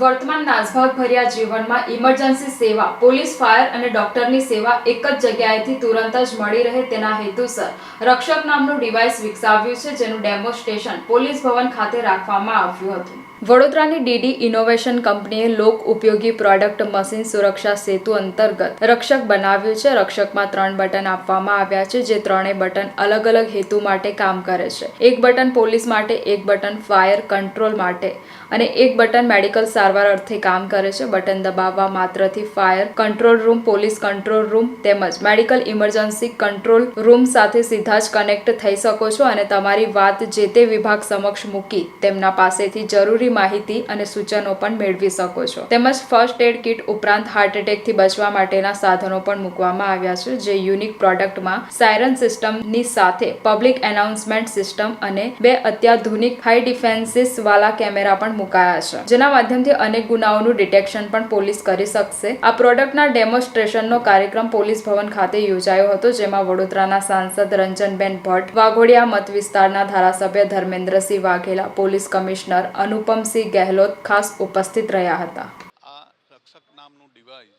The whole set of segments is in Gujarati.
વર્તમાન નાસભાગભર્યા જીવનમાં ઇમરજન્સી સેવા, પોલીસ, ફાયર અને ડોક્ટરની સેવા એક જ જગ્યાએથી તુરંત જ મળી રહે તેના હેતુસર રક્ષક નામનું ડિવાઇસ વિકસાવ્યું છે, જેનું ડેમોન્સ્ટ્રેશન પોલીસ ભવન ખાતે રાખવામાં આવ્યું હતું। વડોદરાની ડીડી ઇનોવેશન કંપનીએ લોક ઉપયોગી પ્રોડક્ટ મશીન સુરક્ષા સેતુ અંતર્ગત રક્ષક બનાવ્યું છે। રક્ષકમાં 3 બટન આપવામાં આવ્યા છે, જે ત્રણેય બટન અલગ અલગ હેતુ માટે કામ કરે છે। એક બટન પોલીસ માટે, એક બટન ફાયર કંટ્રોલ માટે અને એક બટન મેડિકલ સારવાર અર્થે કામ કરે છે। બટન દબાવવા માત્રથી fire control room, police control room તેમજ મેડિકલ ઇમરજન્સી કંટ્રોલ રૂમ સાથે સીધા જ કનેક્ટ થઈ શકો છો અને તમારી વાત જે તે વિભાગ સમક્ષ મૂકી તેમના પાસેથી જરૂરી માહિતી અને સૂચનો પણ મેળવી શકો છો। તેમજ ફર્સ્ટ એડ કિટ ઉપરાંત હાર્ટ એટેકથી બચવા માટેના સાધનો પણ મૂકવામાં આવ્યા છે, જે યુનિક પ્રોડક્ટમાં સાયરન સિસ્ટમની સાથે પબ્લિક એનાઉન્સમેન્ટ સિસ્ટમ અને 2 અત્યાધુનિક હાઈ ડિફેન્સીસ વાળા કેમેરા પણ મુકાયા છે, જેના માધ્યમથી અનેક ગુનાઓનું ડિટેક્શન પણ પોલીસ કરી શકશે। આ પ્રોડક્ટના ડેમોન્સ્ટ્રેશનનો કાર્યક્રમ પોલીસ ભવન ખાતે યોજાયો હતો, જેમાં વડોદરાના સાંસદ રંજનબેન ભટ્ટ, વાઘોડિયા મત વિસ્તારના ધારાસભ્ય ધર્મેન્દ્રસિંહ વાઘેલા, પોલીસ કમિશનર અનુપમસિંહ ગહેલોત ખાસ ઉપસ્થિત રહ્યા હતા। આ રક્ષક નામનું ડિવાઇસ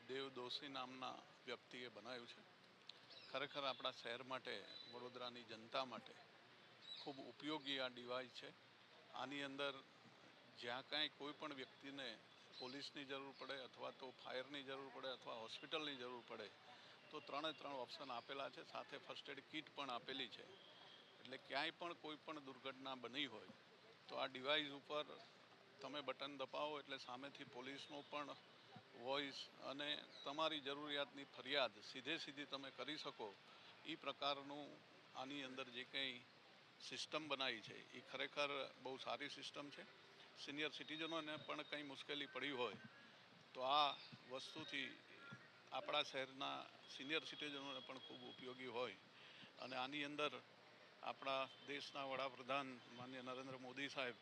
દેવ દોશી નામના વ્યક્તિએ બનાવ્યું છે। ખરેખર આપણા શહેર માટે, વડોદરાની જનતા માટે ખૂબ ઉપયોગી આ ડિવાઇસ છે। આની અંદર જ્યાં કાંઈ કોઈ પણ વ્યક્તિને પોલીસની જરૂર પડે અથવા તો ફાયરની જરૂર પડે અથવા હોસ્પિટલની જરૂર પડે તો 3 ઓપ્શન આપેલા છે, સાથે ફર્સ્ટ એડ કિટ પણ આપેલી છે। એટલે ક્યાંય પણ કોઈ પણ દુર્ઘટના બની હોય તો આ ડિવાઇસ ઉપર તમે બટન દબાવો એટલે સામેથી પોલીસનો પણ વોઇસ અને તમારી જરૂરિયાતની ફરિયાદ સીધી તમે કરી શકો। એ પ્રકારનું આની અંદર જે કંઈ સિસ્ટમ બનાવી છે એ ખરેખર બહુ સારી સિસ્ટમ છે। સિનિયર સિટીઝનોને પણ કંઈ મુશ્કેલી પડી હોય તો આ વસ્તુથી આપણા શહેરના સિનિયર સિટીઝનોને પણ ખૂબ ઉપયોગી હોય અને આની અંદર આપણા દેશના વડાપ્રધાન માનનીય નરેન્દ્ર મોદી સાહેબ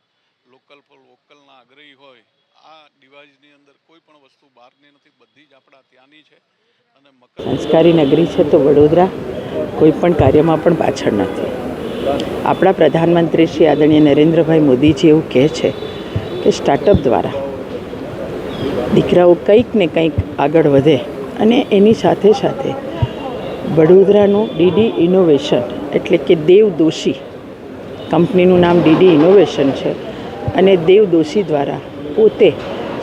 લોકલ ફોર વોકલના આગ્રહી હોય। આ ડિવાઇસની અંદર કોઈ પણ વસ્તુ બહારની નથી, બધી જ આપણા ત્યાંની છે અને સંસ્કારી નગરી છે તો વડોદરા કોઈ પણ કાર્યમાં પણ પાછળ નથી। આપણા પ્રધાનમંત્રી શ્રી આદરણીય નરેન્દ્રભાઈ મોદીજી એવું કહે છે કે સ્ટાર્ટઅપ દ્વારા દીકરાઓ કંઈક ને કંઈક આગળ વધે અને એની સાથે સાથે વડોદરાનું ડીડી ઇનોવેશન એટલે કે દેવ દોશી કંપનીનું નામ ડીડી ઇનોવેશન છે અને દેવ દોશી દ્વારા પોતે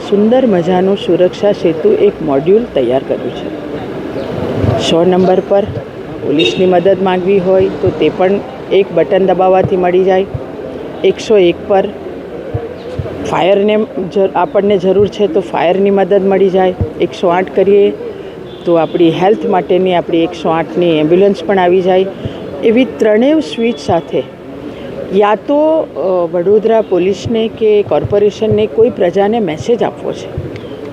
સુંદર મજાનું સુરક્ષા સેતુ એક મોડ્યુલ તૈયાર કર્યું છે। 100 નંબર પર પોલીસની મદદ માંગવી હોય તો તે પણ એક બટન દબાવવાથી મળી જાય। 101 પર ફાયરને આપણને જરૂર છે તો ફાયરની મદદ મળી જાય। 108 કરીએ તો આપણી હેલ્થ માટેની આપણી 108ની એમ્બ્યુલન્સ પણ આવી જાય। એવી ત્રણેય સ્વિચ સાથે યા તો વડોદરા પોલીસને કે કોર્પોરેશનને કોઈ પ્રજાને મેસેજ આપવો છે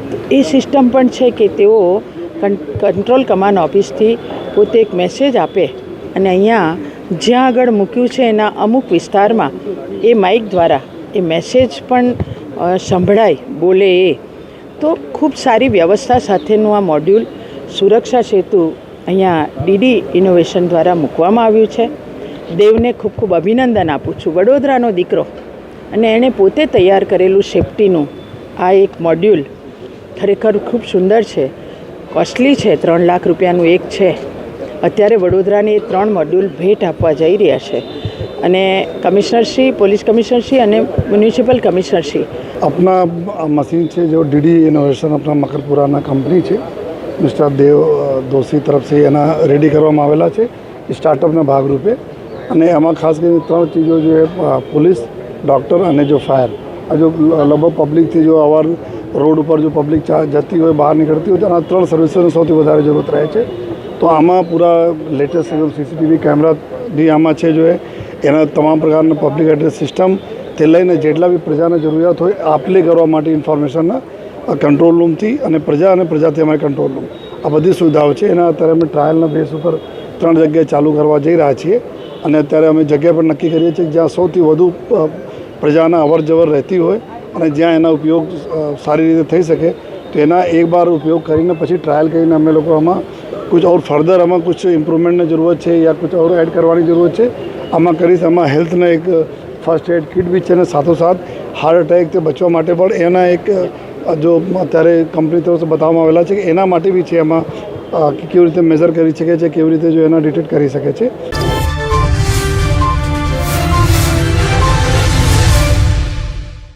તો એ સિસ્ટમ પણ છે કે તેઓ કંટ્રોલ કમાન્ડ ઓફિસથી પોતે એક મેસેજ આપે અને અહીંયા જ્યાં આગળ મૂક્યું છે એના અમુક વિસ્તારમાં એ માઇક દ્વારા એ મેસેજ પણ સંભળાય બોલે એ તો ખૂબ સારી વ્યવસ્થા સાથેનું આ મોડ્યુલ સુરક્ષા સેતુ અહીંયા ડીડી ઇનોવેશન દ્વારા મૂકવામાં આવ્યું છે। દેવને ખૂબ ખૂબ અભિનંદન આપું છું, વડોદરાનો દીકરો અને એણે પોતે તૈયાર કરેલું સેફ્ટીનું આ એક મોડ્યુલ ખરેખર ખૂબ સુંદર છે। કોસ્ટલી છે, 3 લાખ રૂપિયાનું એક છે। અત્યારે વડોદરાને એ 3 મોડ્યુલ ભેટ આપવા જઈ રહ્યા છે અને કમિશનરશ્રી, પોલીસ કમિશનરશ્રી અને મ્યુનિસિપલ કમિશનરશ્રી अपना मशीन से जो डीडी इनोवेशन अपना मकरपुराना कंपनी है मिस्टर देव दोषी तरफ से एना रेडी કરવામાં આવેલા છે સ્ટાર્ટઅપના ભાગરૂપે અને એમાં ખાસ કરીને 3 ચીજો जो है पुलिस, डॉक्टर અને जो फायर આ जो लगभग પબ્લિકથી जो અવાર રોડ ઉપર जो પબ્લિક જતી હોય બહાર નીકળતી હોય તો આ 3 સર્વિસોની સૌથી વધારે જરૂરત રહે છે। તો આમાં પૂરા લેટેસ્ટ સીસીટીવી કેમેરા બી આમાં છે जो है એના તમામ પ્રકારના પબ્લિક એડ્રેસ સિસ્ટમ તે લઈને જેટલા બી પ્રજાને જરૂરિયાત હોય આપલે કરવા માટે ઇન્ફોર્મેશનના કંટ્રોલ રૂમથી અને પ્રજાથી અમારી કંટ્રોલ રૂમ આ બધી સુવિધાઓ છે। એના અત્યારે અમે ટ્રાયલના બેઝ ઉપર 3 જગ્યાએ ચાલુ કરવા જઈ રહ્યા છીએ અને અત્યારે અમે જગ્યા પર નક્કી કરીએ છીએ જ્યાં સૌથી વધુ પ્રજાના અવર જવર રહેતી હોય અને જ્યાં એના ઉપયોગ સારી રીતે થઈ શકે તો એના એક બાર ઉપયોગ કરીને પછી ટ્રાયલ કરીને અમે લોકો આમાં कुछ और फर्दर आમાં कुछ इम्प्रूवमेंटની જરૂરત છે या कुछ और એડ કરવાની જરૂરત છે આમાં કરીશ। આમાં હેલ્થના એક ફર્સ્ટ એડ કિટ બી છે અને સાથોસાથ હાર્ટ એટેકથી બચવા માટે પણ એના એક જો અત્યારે કંપની તરફથી બતાવવામાં આવેલા છે કે એના માટે બી છે એમાં કે કેવી રીતે મેઝર કરી શકે છે, કેવી રીતે જો એના ડિટેક્ટ કરી શકે છે.